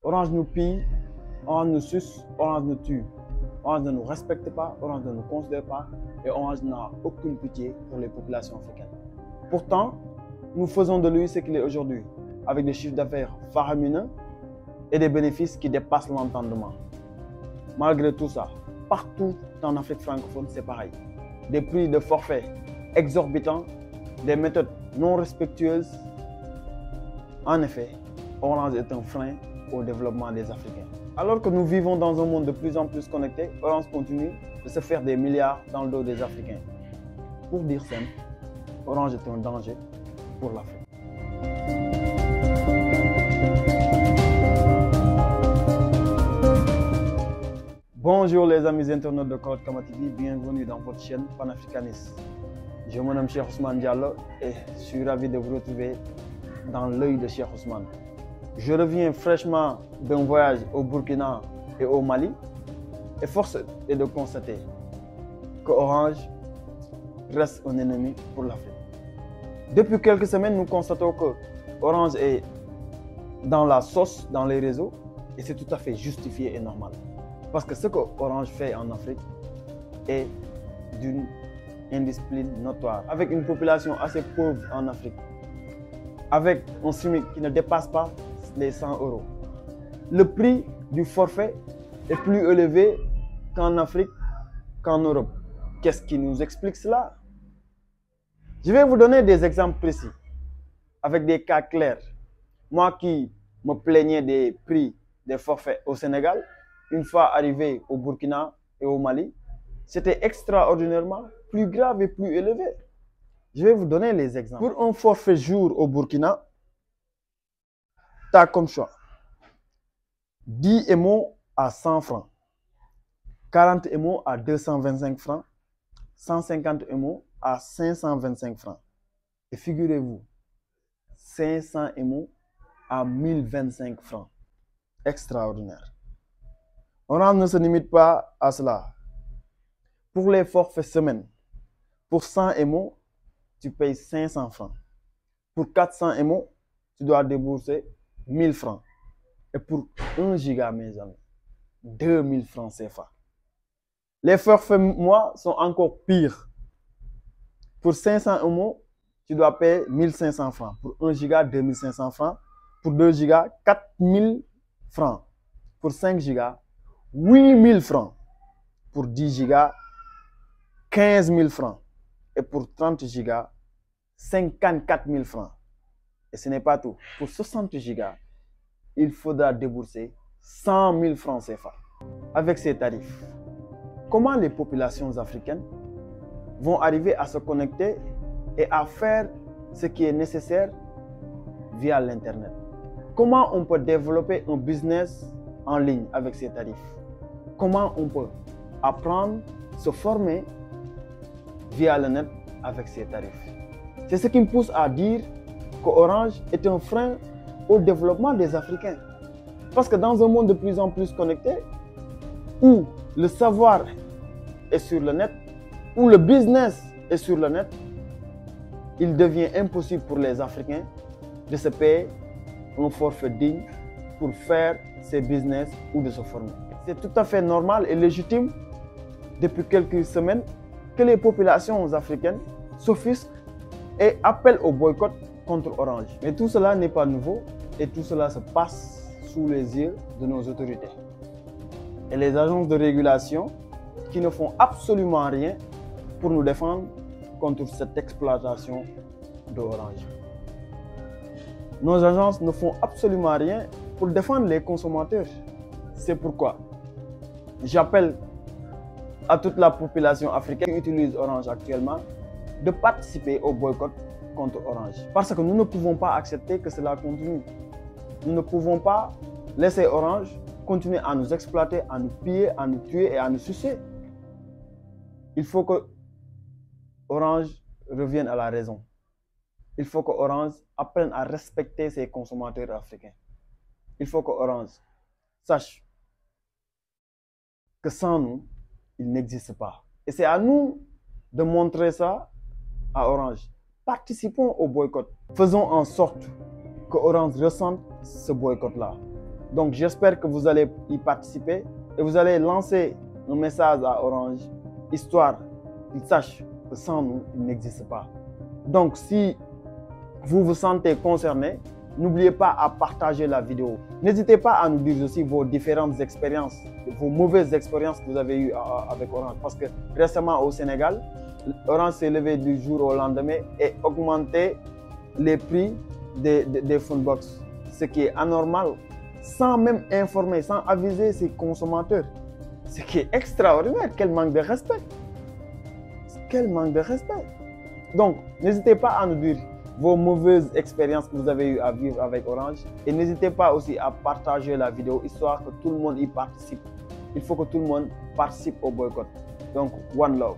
Orange nous pille, Orange nous suce, Orange nous tue. Orange ne nous respecte pas, Orange ne nous considère pas et Orange n'a aucune pitié pour les populations africaines. Pourtant, nous faisons de lui ce qu'il est aujourd'hui, avec des chiffres d'affaires faramineux et des bénéfices qui dépassent l'entendement. Malgré tout ça, partout en Afrique francophone, c'est pareil. Des prix de forfait exorbitants, des méthodes non respectueuses. En effet, Orange est un frein au développement des Africains. Alors que nous vivons dans un monde de plus en plus connecté, Orange continue de se faire des milliards dans le dos des Africains. Pour dire simple, Orange est un danger pour l'Afrique. Bonjour les amis internautes de Koroth Kama TV, bienvenue dans votre chaîne panafricaniste. Je me nomme Cheikh Ousmane Diallo et je suis ravi de vous retrouver dans l'œil de Cheikh Ousmane. Je reviens fraîchement d'un voyage au Burkina et au Mali et force est de constater que Orange reste un ennemi pour l'Afrique. Depuis quelques semaines, nous constatons que Orange est dans la sauce, dans les réseaux et c'est tout à fait justifié et normal. Parce que ce que Orange fait en Afrique est d'une indiscipline notoire. Avec une population assez pauvre en Afrique, avec un SMIC qui ne dépasse pas les 100 €. Le prix du forfait est plus élevé qu'en Afrique, qu'en Europe. Qu'est-ce qui nous explique cela? Je vais vous donner des exemples précis, avec des cas clairs. Moi qui me plaignais des prix des forfaits au Sénégal, une fois arrivé au Burkina et au Mali, c'était extraordinairement plus grave et plus élevé. Je vais vous donner les exemples. Pour un forfait jour au Burkina, tu as comme choix 10 émos à 100 francs, 40 émos à 225 francs, 150 émos à 525 francs. Et figurez-vous, 500 émos à 1025 francs. Extraordinaire. Orange ne se limite pas à cela. Pour les forfaits semaine, pour 100 émos, tu payes 500 francs. Pour 400 émos, tu dois débourser 1000 francs. Et pour 1 giga, mes amis, 2000 francs CFA. Les forfaits mois sont encore pires. Pour 500 émos, tu dois payer 1500 francs. Pour 1 giga, 2500 francs. Pour 2 gigas, 4000 francs. Pour 5 gigas, 8000 francs. Pour 10 gigas, 15 000 francs. Et pour 30 gigas, 54 000 francs. Et ce n'est pas tout. Pour 60 gigas, il faudra débourser 100 000 francs CFA. Avec ces tarifs, comment les populations africaines vont arriver à se connecter et à faire ce qui est nécessaire via l'Internet? Comment on peut développer un business en ligne avec ces tarifs? Comment on peut apprendre, se former via le net avec ces tarifs? C'est ce qui me pousse à dire que Orange est un frein au développement des Africains. Parce que dans un monde de plus en plus connecté, où le savoir est sur le net, où le business est sur le net, il devient impossible pour les Africains de se payer un forfait digne pour faire ses business ou de se former. C'est tout à fait normal et légitime depuis quelques semaines que les populations africaines s'offusquent et appellent au boycott contre Orange. Mais tout cela n'est pas nouveau et tout cela se passe sous les yeux de nos autorités. Et les agences de régulation qui ne font absolument rien pour nous défendre contre cette exploitation d'Orange. Nos agences ne font absolument rien pour défendre les consommateurs. C'est pourquoi j'appelle à toute la population africaine qui utilise Orange actuellement de participer au boycott contre Orange. Parce que nous ne pouvons pas accepter que cela continue. Nous ne pouvons pas laisser Orange continuer à nous exploiter, à nous piller, à nous tuer et à nous sucer. Il faut que Orange revienne à la raison. Il faut que Orange apprenne à respecter ses consommateurs africains. Il faut que Orange sache que sans nous, il n'existe pas. Et c'est à nous de montrer ça à Orange. Participons au boycott. Faisons en sorte que Orange ressente ce boycott-là. Donc j'espère que vous allez y participer et vous allez lancer un message à Orange, histoire qu'ils sachent que sans nous, il n'existe pas. Donc si vous vous sentez concerné, n'oubliez pas à partager la vidéo. N'hésitez pas à nous dire aussi vos différentes expériences, vos mauvaises expériences que vous avez eues avec Orange. Parce que récemment au Sénégal, Orange s'est levé du jour au lendemain et augmenté les prix des phonebox, ce qui est anormal, sans même informer, sans aviser ses consommateurs. Ce qui est extraordinaire. Quel manque de respect. Quel manque de respect. Donc, n'hésitez pas à nous dire vos mauvaises expériences que vous avez eues à vivre avec Orange. Et n'hésitez pas aussi à partager la vidéo, histoire que tout le monde y participe. Il faut que tout le monde participe au boycott. Donc, one love.